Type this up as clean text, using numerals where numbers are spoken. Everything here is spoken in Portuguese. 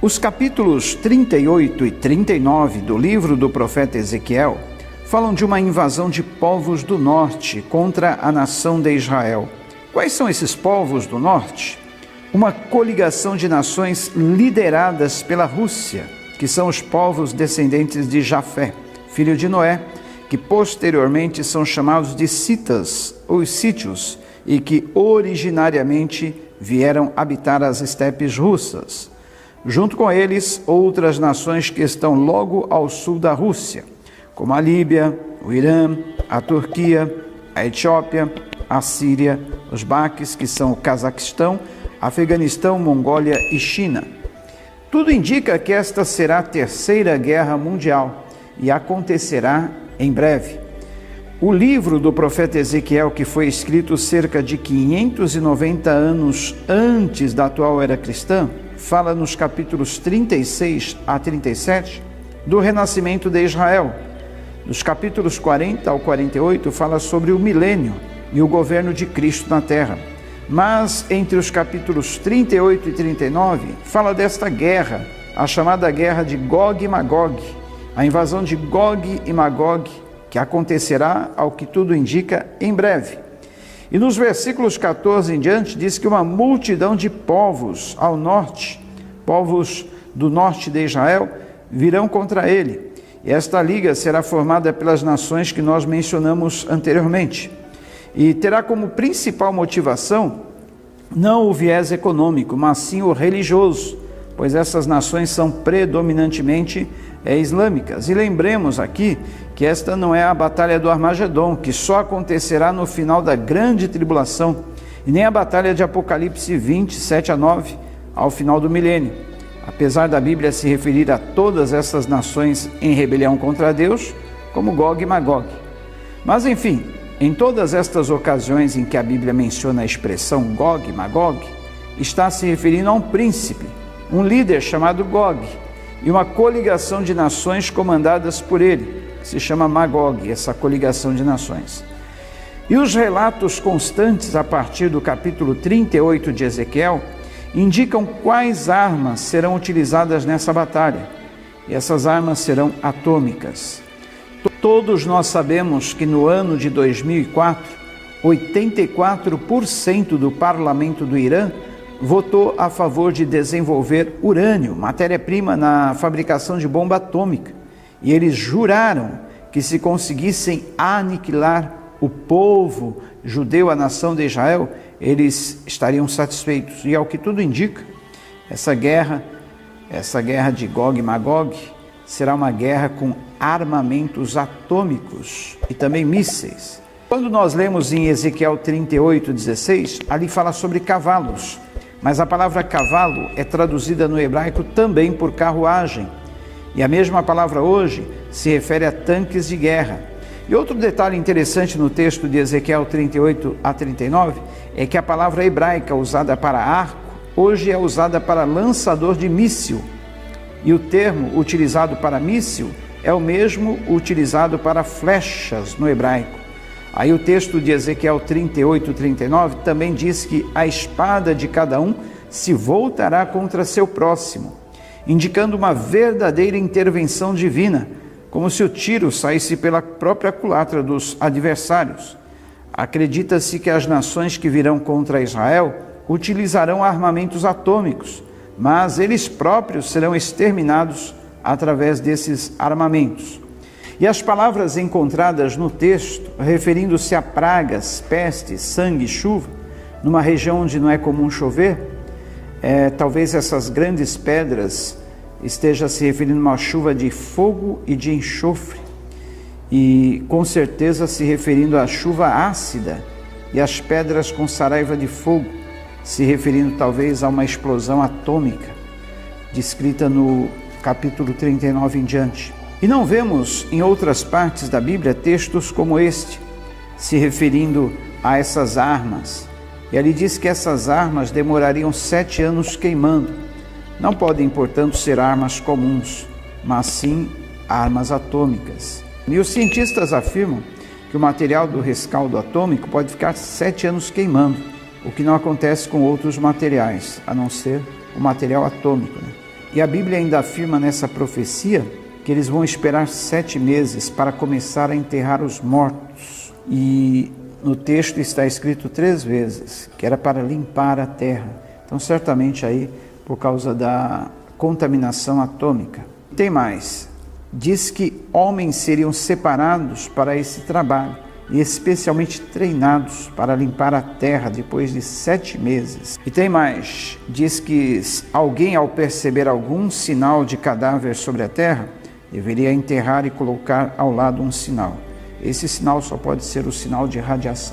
Os capítulos 38 e 39 do livro do profeta Ezequiel falam de uma invasão de povos do norte contra a nação de Israel. Quais são esses povos do norte? Uma coligação de nações lideradas pela Rússia, que são os povos descendentes de Jafé, filho de Noé, que posteriormente são chamados de Citas ou sítios e que originariamente vieram habitar as estepes russas. Junto com eles, outras nações que estão logo ao sul da Rússia, como a Líbia, o Irã, a Turquia, a Etiópia, a Síria, os Baques, que são o Cazaquistão, Afeganistão, Mongólia e China. Tudo indica que esta será a terceira guerra mundial e acontecerá em breve. O livro do profeta Ezequiel, que foi escrito cerca de 590 anos antes da atual era cristã, fala nos capítulos 36 a 37 do renascimento de Israel. Nos capítulos 40 ao 48 fala sobre o milênio e o governo de Cristo na terra. Mas entre os capítulos 38 e 39 fala desta guerra, a chamada guerra de Gog e Magog, a invasão de Gog e Magog, que acontecerá, ao que tudo indica, em breve. E nos versículos 14 em diante diz que uma multidão de povos ao norte, povos do norte de Israel, virão contra ele. E esta liga será formada pelas nações que nós mencionamos anteriormente. E terá como principal motivação não o viés econômico, mas sim o religioso, pois essas nações são predominantemente islâmicas. E lembremos aqui que esta não é a batalha do Armagedon, que só acontecerá no final da grande tribulação, e nem a batalha de Apocalipse 20, 7 a 9, ao final do milênio. Apesar da Bíblia se referir a todas essas nações em rebelião contra Deus, como Gog e Magog. Mas enfim, em todas estas ocasiões em que a Bíblia menciona a expressão Gog e Magog, está se referindo a um príncipe, um líder chamado Gog, e uma coligação de nações comandadas por ele, que se chama Magog, essa coligação de nações. E os relatos constantes a partir do capítulo 38 de Ezequiel indicam quais armas serão utilizadas nessa batalha. E essas armas serão atômicas. Todos nós sabemos que no ano de 2004, 84% do parlamento do Irã votou a favor de desenvolver urânio, matéria-prima na fabricação de bomba atômica. E eles juraram que se conseguissem aniquilar o povo judeu, a nação de Israel, eles estariam satisfeitos. E ao que tudo indica, essa guerra de Gog e Magog será uma guerra com armamentos atômicos e também mísseis. Quando nós lemos em Ezequiel 38:16, ali fala sobre cavalos, mas a palavra cavalo é traduzida no hebraico também por carruagem, e a mesma palavra hoje se refere a tanques de guerra. E outro detalhe interessante no texto de Ezequiel 38 a 39 é que a palavra hebraica usada para arco hoje é usada para lançador de míssil, e o termo utilizado para míssil é o mesmo utilizado para flechas no hebraico. Aí o texto de Ezequiel 38, 39 também diz que a espada de cada um se voltará contra seu próximo, indicando uma verdadeira intervenção divina, como se o tiro saísse pela própria culatra dos adversários. Acredita-se que as nações que virão contra Israel utilizarão armamentos atômicos, mas eles próprios serão exterminados através desses armamentos. E as palavras encontradas no texto, referindo-se a pragas, pestes, sangue e chuva, numa região onde não é comum chover, talvez essas grandes pedras esteja se referindo a uma chuva de fogo e de enxofre, e com certeza se referindo à chuva ácida e às pedras com saraiva de fogo, se referindo talvez a uma explosão atômica, descrita no capítulo 39 em diante. E não vemos em outras partes da Bíblia textos como este, se referindo a essas armas. E ali diz que essas armas demorariam 7 anos queimando. Não podem, portanto, ser armas comuns, mas sim armas atômicas. E os cientistas afirmam que o material do rescaldo atômico pode ficar 7 anos queimando, o que não acontece com outros materiais, a não ser o material atômico, E a Bíblia ainda afirma nessa profecia que eles vão esperar 7 meses para começar a enterrar os mortos. E no texto está escrito 3 vezes que era para limpar a terra. Então, certamente aí por causa da contaminação atômica. Tem mais. Diz que homens seriam separados para esse trabalho e especialmente treinados para limpar a terra depois de 7 meses. E tem mais. Diz que alguém, ao perceber algum sinal de cadáver sobre a terra, deveria enterrar e colocar ao lado um sinal. Esse sinal só pode ser o sinal de radiação.